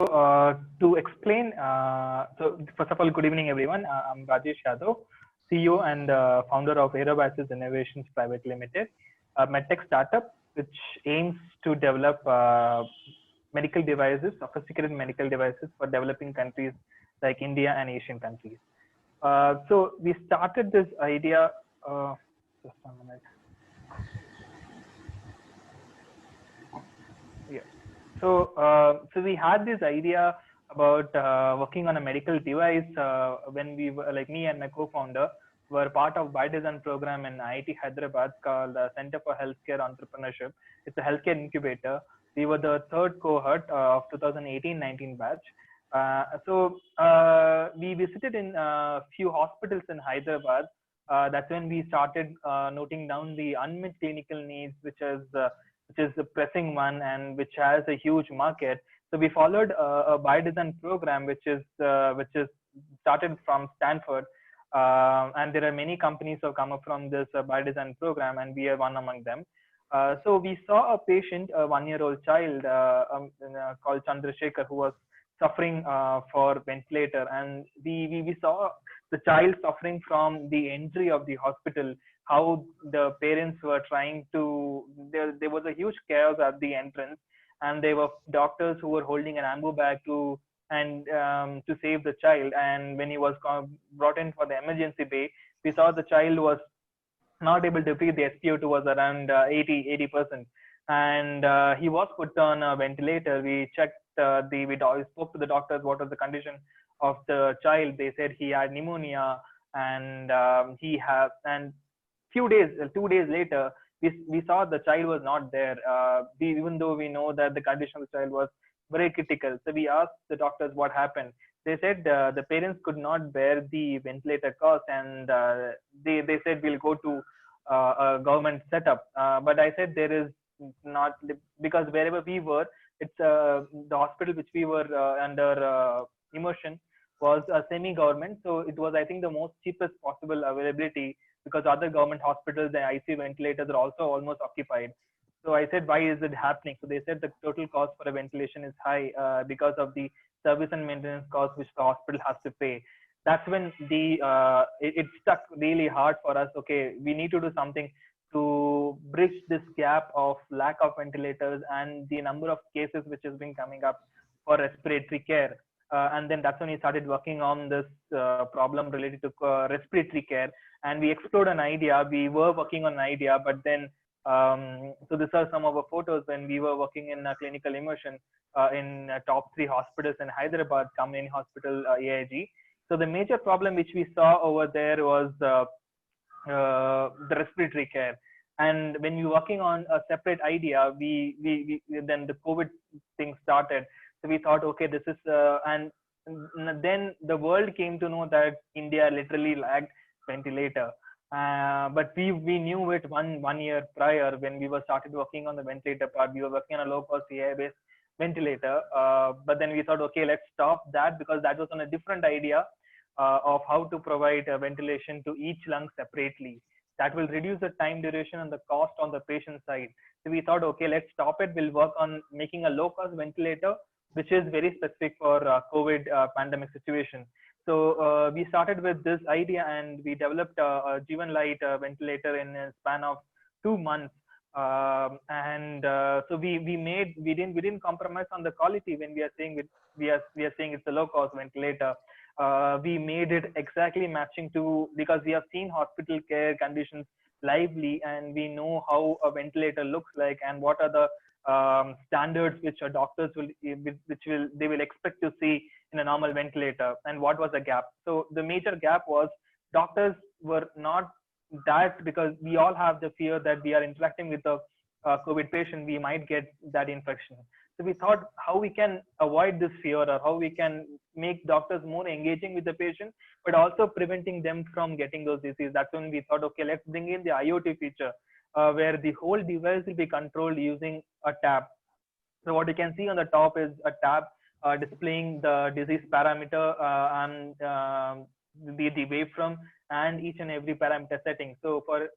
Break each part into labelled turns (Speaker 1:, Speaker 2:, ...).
Speaker 1: To explain, so first of all, good evening, everyone. I'm Rajesh Yadav, CEO and founder of Aerobasis Innovations Private Limited, a medtech startup which aims to develop medical devices, sophisticated medical devices for developing countries like India and Asian countries. So we started this idea. Just a minute. Yeah. So we had this idea about working on a medical device when we were, like me and my co-founder were part of BioDesign program in IIT Hyderabad called Center for Healthcare Entrepreneurship. It's a healthcare incubator. We were the third cohort of 2018-19 batch. We visited in a few hospitals in Hyderabad. That's when we started noting down the unmet clinical needs, which is the pressing one and which has a huge market. So we followed a BioDesign program, which is started from Stanford, and there are many companies who have come up from this BioDesign program, and we are one among them. So we saw a patient, a 1-year-old child called Chandrasekhar, who was suffering for ventilator, and we saw the child suffering from the entry of the hospital, how the parents were trying to, there was a huge chaos at the entrance, and there were doctors who were holding an ambu bag to save the child. And when he was brought in for the emergency bay, we saw the child was not able to breathe. The SpO2 was around 80%, and he was put on a ventilator. We checked we spoke to the doctors what was the condition of the child. They said he had pneumonia, and he had, and 2 days later, we saw the child was not there. Even though we know that the condition of the child was very critical. So we asked the doctors what happened. They said the parents could not bear the ventilator cost, and they said we'll go to a government setup. But I said there is not, because wherever we were, it's the hospital which we were under immersion was a semi-government, so it was, I think, the most cheapest possible availability, because other government hospitals, the ICU ventilators are also almost occupied. So I said, why is it happening? So they said the total cost for a ventilation is high because of the service and maintenance costs which the hospital has to pay. That's when it stuck really hard for us. Okay, we need to do something to bridge this gap of lack of ventilators and the number of cases which has been coming up for respiratory care. And then that's when we started working on this problem related to respiratory care. And we explored an idea. We were working on an idea, but then, so these are some of our photos when we were working in a clinical immersion in top 3 hospitals in Hyderabad, Kamini Hospital, AIG. So the major problem which we saw over there was the respiratory care. And when we were working on a separate idea, we then the COVID thing started. So we thought, okay, this is, and then the world came to know that India literally lacked ventilator. But we knew it one year prior when we were started working on the ventilator part. We were working on a low cost AI-based ventilator. But then we thought, okay, let's stop that, because that was on a different idea of how to provide ventilation to each lung separately. That will reduce the time duration and the cost on the patient side. So we thought, okay, let's stop it. We'll work on making a low cost ventilator, which is very specific for COVID pandemic situation. So we started with this idea, and we developed a Jeevan Light ventilator in a span of 2 months. So we didn't compromise on the quality when we are saying we are saying it's a low cost ventilator. We made it exactly matching to, because we have seen hospital care conditions lively, and we know how a ventilator looks like and what are the standards which our doctors will expect to see in a normal ventilator, and what was the gap. So the major gap was doctors were not that, because we all have the fear that we are interacting with a COVID patient, we might get that infection. So we thought how we can avoid this fear, or how we can make doctors more engaging with the patient, but also preventing them from getting those diseases. That's when we thought, okay, let's bring in the IoT feature, where the whole device will be controlled using a tab. So what you can see on the top is a tab displaying the disease parameter and the wavefront and each and every parameter setting. So for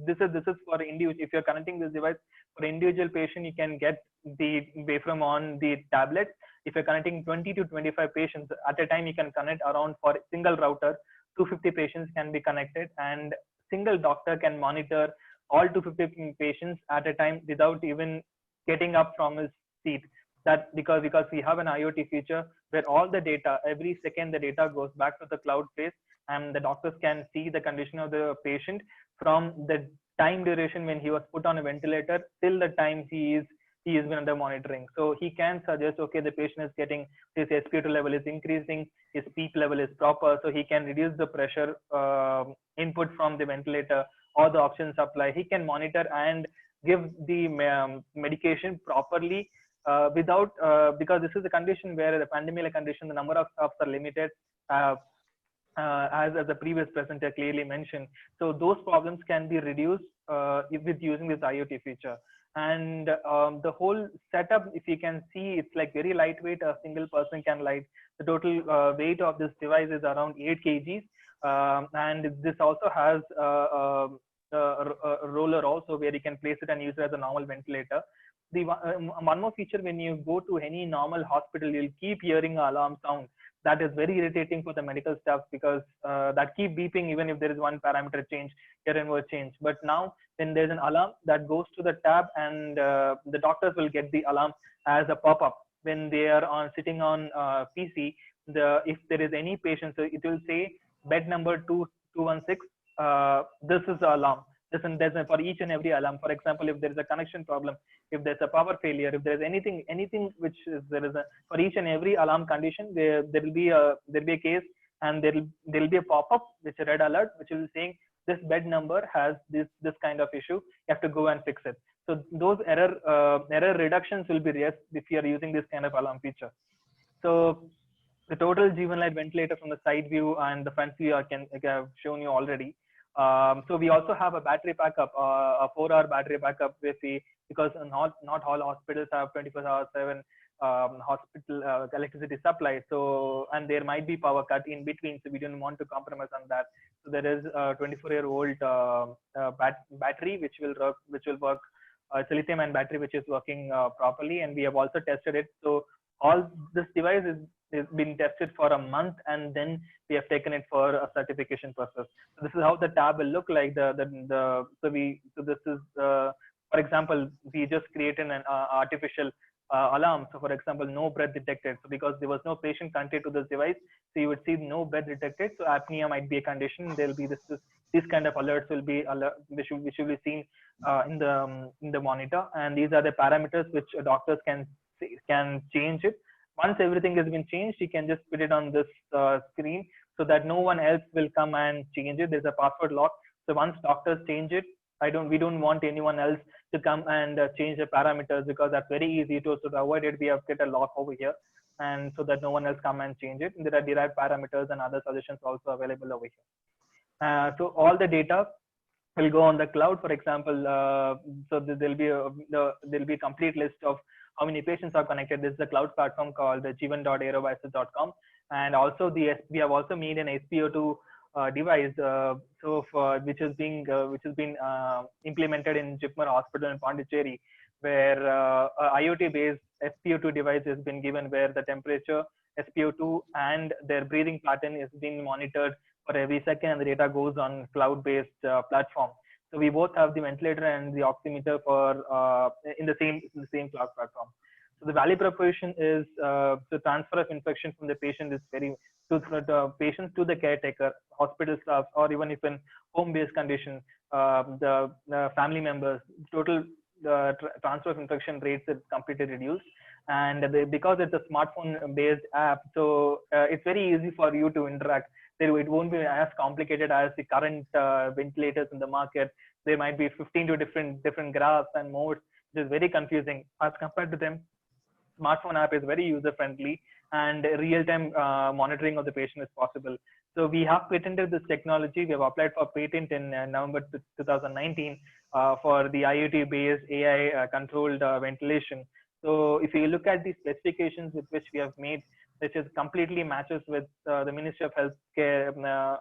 Speaker 1: this is for individual. If you're connecting this device for individual patient, you can get the wavefront on the tablet. if you're connecting 20 to 25 patients at a time, you can connect around, for a single router, 250 patients can be connected, and single doctor can monitor all 250 patients at a time without even getting up from his seat. That because we have an IoT feature where all the data, every second the data goes back to the cloud base, and the doctors can see the condition of the patient from the time duration when he was put on a ventilator till the time he is under monitoring. So he can suggest, okay, the patient is getting, his SpO2 level is increasing, his PEEP level is proper, so he can reduce the pressure input from the ventilator or the oxygen supply. He can monitor and give the medication properly without because this is a condition where the pandemic condition, the number of staffs are limited. As the previous presenter clearly mentioned. So those problems can be reduced with using this IoT feature. And the whole setup, if you can see, it's like very lightweight. A single person can light. The total weight of this device is around 8 kgs. And this also has a roller also where you can place it and use it as a normal ventilator. The one more feature, when you go to any normal hospital, you'll keep hearing alarm sound. That is very irritating for the medical staff because that keep beeping even if there is one parameter change, error word change. But now when there's an alarm that goes to the tab, and the doctors will get the alarm as a pop-up when they are sitting on PC. If there is any patient, so it will say bed number 2216. This is the alarm. There's for each and every alarm. For example, if there is a connection problem, if there's a power failure, if there's anything which is, there is a, for each and every alarm condition, there will be a case, and there will be a pop-up which a red alert which will be saying this bed number has this kind of issue. You have to go and fix it. So those error reductions will be raised if you are using this kind of alarm feature. So the total Jeevan Light ventilator from the side view and the front view I have shown you already. So we also have a battery backup, a 4-hour battery backup because not all hospitals have 24/7 hospital electricity supply. So, and there might be power cut in between, so we don't want to compromise on that. So there is a 24-year-old battery which will work. It's a lithium-ion battery which is working properly, and we have also tested it. So all this device is been tested for a month, and then we have taken it for a certification process. So this is how the tab will look like. So this is for example, we just created an artificial alarm. So for example, no breath detected. So because there was no patient connected to this device, so you would see no breath detected. So apnea might be a condition. There will be these kind of alerts will be which will be seen in the monitor, and these are the parameters which doctors can change it. Once everything has been changed, you can just put it on this screen so that no one else will come and change it. There's a password lock. So once doctors change it, we don't want anyone else to come and change the parameters, because that's very easy to avoid it. We have get a lock over here, and so that no one else come and change it. And there are derived parameters and other suggestions also available over here. So all the data will go on the cloud. For example, so there'll be a complete list of how many patients are connected. This is a cloud platform called jeevan.aerovices.com, and also we have also made an SpO2 device, which has been implemented in Jipmer Hospital in Pondicherry, where IoT-based SpO2 device has been given, where the temperature, SpO2, and their breathing pattern is being monitored for every second, and the data goes on cloud-based platform. So we both have the ventilator and the oximeter for in the same cloud platform. So the value proposition is the transfer of infection from the patient is to the patient to the caretaker, hospital staff, or even if in home-based condition, the family members. Total transfer of infection rates is completely reduced, and because it's a smartphone-based app, so it's very easy for you to interact. It won't be as complicated as the current ventilators in the market. There might be 15 to different graphs and modes, which is very confusing. As compared to them, smartphone app is very user friendly, and real-time monitoring of the patient is possible. So we have patented this technology. We have applied for patent in November 2019 for the IoT-based AI-controlled ventilation. So if you look at the specifications with which we have made, which is completely matches with the Ministry of Healthcare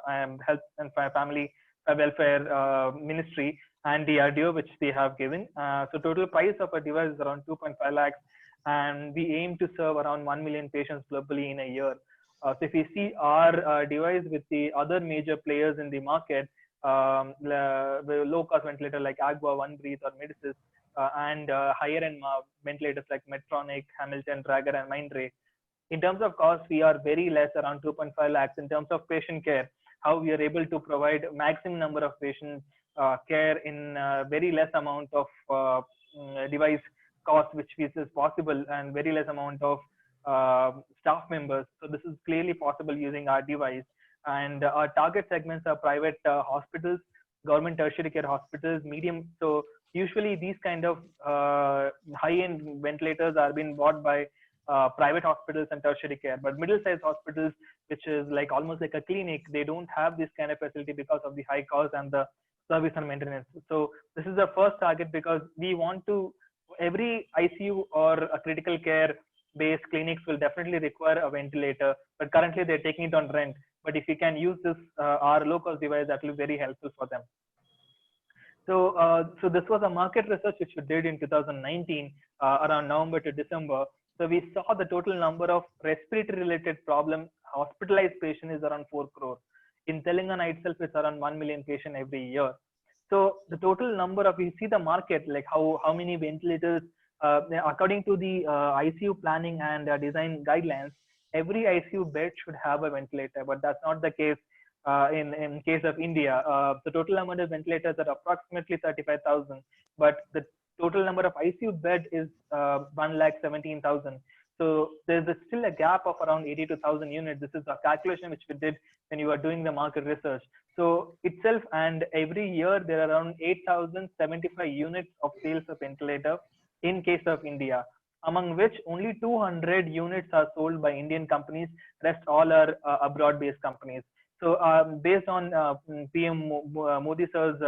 Speaker 1: and Health and Family Welfare Ministry and DRDO, which they have given. So total price of a device is around 2.5 lakhs. and we aim to serve around 1 million patients globally in a year. So if you see our device with the other major players in the market, the low-cost ventilator like Agwa, OneBreathe, or Medisys, and higher-end ventilators like Medtronic, Hamilton, Dragon, and Mindray. In terms of cost, we are very less, around 2.5 lakhs. In terms of patient care, how we are able to provide maximum number of patient care in very less amount of device cost, which is possible, and very less amount of staff members. So this is clearly possible using our device. And our target segments are private hospitals, government tertiary care hospitals, medium. So usually these kind of high-end ventilators are being bought by private hospitals and tertiary care, but middle-sized hospitals, which is like almost like a clinic, they don't have this kind of facility because of the high cost and the service and maintenance. So this is the first target, because we want to, every ICU or a critical care based clinics will definitely require a ventilator, but currently they're taking it on rent. But if we can use this our low cost device, that will be very helpful for them. So this was a market research which we did in 2019, around November to December. So we saw the total number of respiratory related problem hospitalized patient is around 4 crore. In Telangana itself, it's around 1 million patient every year. So the total number of, you see the market, like how many ventilators, according to the ICU planning and design guidelines, every ICU bed should have a ventilator, but that's not the case in case of India. The total amount of ventilators are approximately 35,000, but the total number of ICU bed is 1,17,000. So there's still a gap of around 82,000 units. This is a calculation which we did when you were doing the market research. So itself, and every year there are around 8,075 units of sales of ventilator in case of India, among which only 200 units are sold by Indian companies. Rest all are abroad-based companies. So based on PM Modi sir's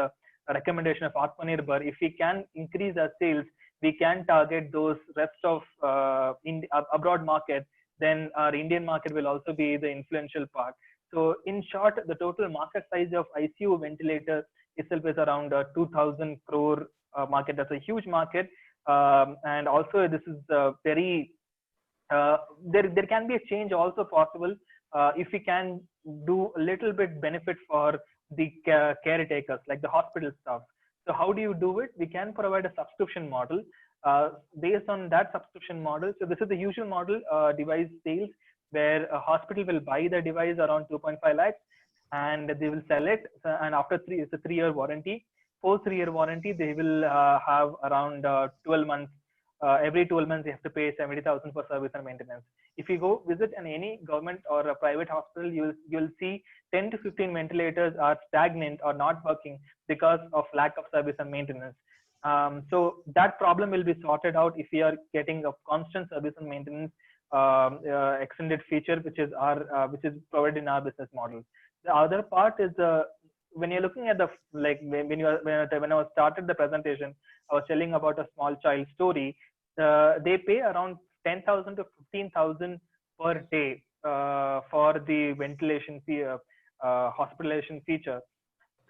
Speaker 1: recommendation of Atmanirbhar, if we can increase our sales, we can target those rest of abroad market, then our Indian market will also be the influential part. So in short, the total market size of ICU ventilator itself is around 2,000 crore market. That's a huge market. And also this is very, there can be a change also possible if we can do a little bit benefit for the caretakers, like the hospital staff. So how do you do it? We can provide a subscription model based on that subscription model. So this is the usual model, device sales, where a hospital will buy the device around 2.5 lakhs and they will sell it. And after it's a 3-year warranty. Post 3-year warranty, they will have around 12 months. Every 12 months, they have to pay 70,000 for service and maintenance. If you go visit any government or a private hospital, you'll see 10 to 15 ventilators are stagnant or not working because of lack of service and maintenance. So that problem will be sorted out if we are getting a constant service and maintenance extended feature, which is provided in our business model. The other part is when you're looking at the, like when I was started the presentation, I was telling about a small child story. They pay around 10,000 to 15,000 per day for the ventilation fee, hospitalization feature.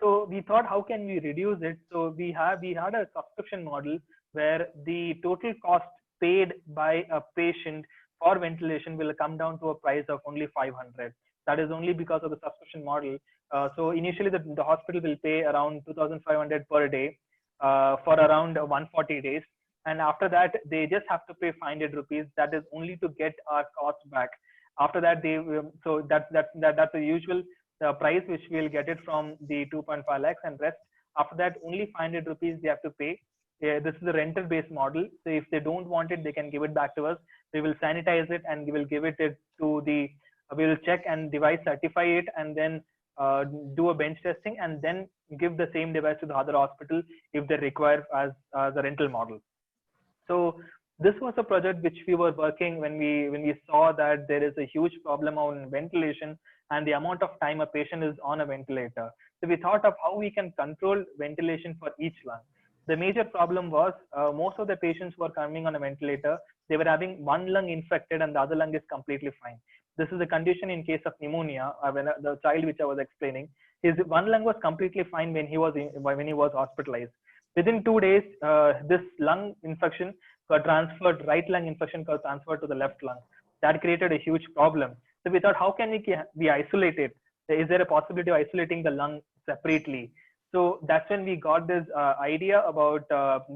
Speaker 1: So we thought, how can we reduce it? So we had a subscription model where the total cost paid by a patient for ventilation will come down to a price of only 500. That is only because of the subscription model. So initially the hospital will pay around 2,500 per day for around 140 days. And after that, they just have to pay 500 rupees. That is only to get our cost back. After that, so that's the usual price which we'll get it from the 2.5 lakhs, and rest after that only 500 rupees they have to pay. This is a rental based model. So if they don't want it, they can give it back to us. We will sanitize it and we will give it to the, we will check and device certify it, and then do a bench testing, and then give the same device to the other hospital if they require as a rental model. So this was a project which we were working when we saw that there is a huge problem on ventilation and the amount of time a patient is on a ventilator. So we thought of how we can control ventilation for each lung. The major problem was most of the patients who are coming on a ventilator, they were having one lung infected and the other lung is completely fine. This is a condition in case of pneumonia. When the child which I was explaining, his one lung was completely fine when he was hospitalized. Within 2 days, this lung infection transferred, right lung infection got transferred to the left lung. That created a huge problem. So we thought, how can we isolate it? Is there a possibility of isolating the lung separately? So that's when we got this idea about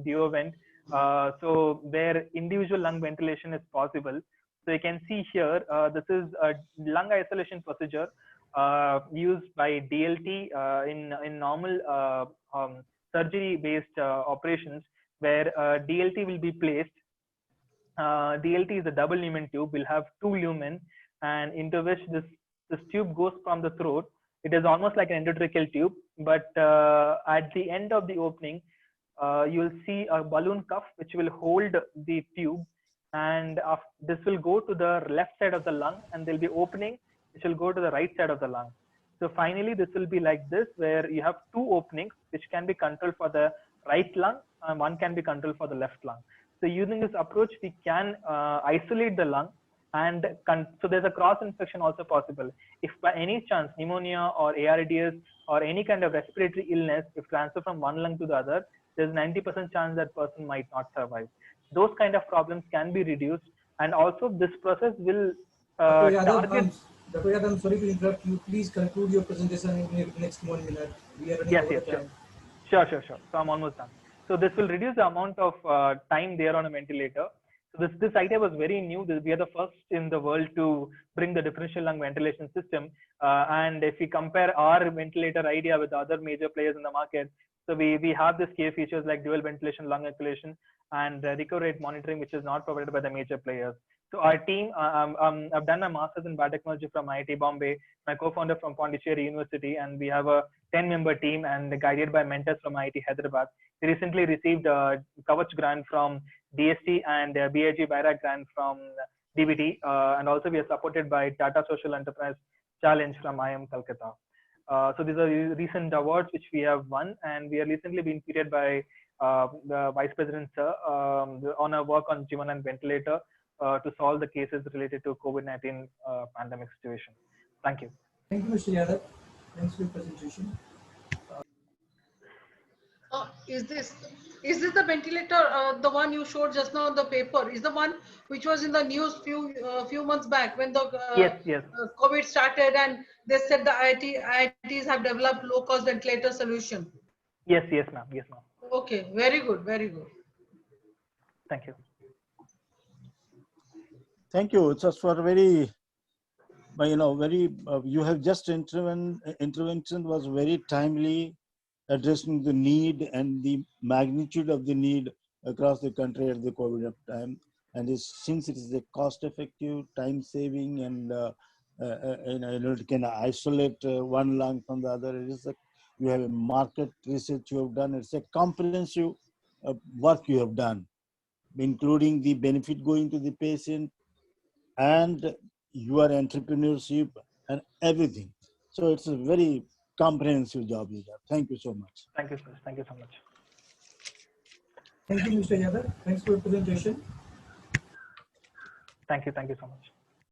Speaker 1: Duovent. So where individual lung ventilation is possible. So you can see here, this is a lung isolation procedure used by DLT in normal surgery-based operations, where DLT will be placed. DLT is a double lumen tube. Will have two lumen, and into which this tube goes from the throat. It is almost like an endotracheal tube, but at the end of the opening, you will see a balloon cuff which will hold the tube, and this will go to the left side of the lung, and there will be opening which will go to the right side of the lung. So finally, this will be like this, where you have two openings which can be controlled for the right lung, and one can be controlled for the left lung. So using this approach, we can isolate the lung, and so there's a cross infection also possible. If by any chance pneumonia or ARDS or any kind of respiratory illness, if transferred from one lung to the other, there's 90% chance that person might not survive. Those kind of problems can be reduced, and also this process will target.
Speaker 2: Dr. Yadav, I'm sorry to interrupt you. Please conclude your presentation in the next 1 minute. We are running over the time.
Speaker 1: Sure. So I'm almost done. So this will reduce the amount of time there on a ventilator. So this idea was very new. We are the first in the world to bring the differential lung ventilation system. And if we compare our ventilator idea with other major players in the market, so we have this key features like dual ventilation, lung ventilation, and recovery rate monitoring, which is not provided by the major players. So our team, I've done my master's in biotechnology from IIT Bombay, my co-founder from Pondicherry University, and we have a 10-member team and guided by mentors from IIT Hyderabad. We recently received a Kavach grant from DST and a BIG Baira grant from DBT, and also we are supported by Tata Social Enterprise Challenge from IIM Calcutta. So these are recent awards which we have won, and we are recently being featured by the Vice President Sir on our work on G1 and ventilator to solve the cases related to COVID-19 pandemic situation. Thank you.
Speaker 2: Thank you, Mr. Yadav. Thanks for your presentation.
Speaker 3: Is this the ventilator, the one you showed just now on the paper? Is the one which was in the news few months back when the
Speaker 1: yes.
Speaker 3: COVID started, and they said the IITs have developed low-cost ventilator solution?
Speaker 1: Yes, ma'am.
Speaker 3: Okay, very good.
Speaker 1: Thank you.
Speaker 4: Thank you. It was for very, you have just intervention was very timely, addressing the need and the magnitude of the need across the country at the COVID time. And since it is a cost-effective, time-saving, and it can isolate one lung from the other. You have a market research you have done. It's a comprehensive work you have done, including the benefit going to the patient and your entrepreneurship and everything. So it's a very comprehensive job you have. Thank you so much.
Speaker 1: Thank you, sir. Thank you so much.
Speaker 2: Thank you, Mr. Yadav. Thanks for your presentation.
Speaker 1: Thank you so much.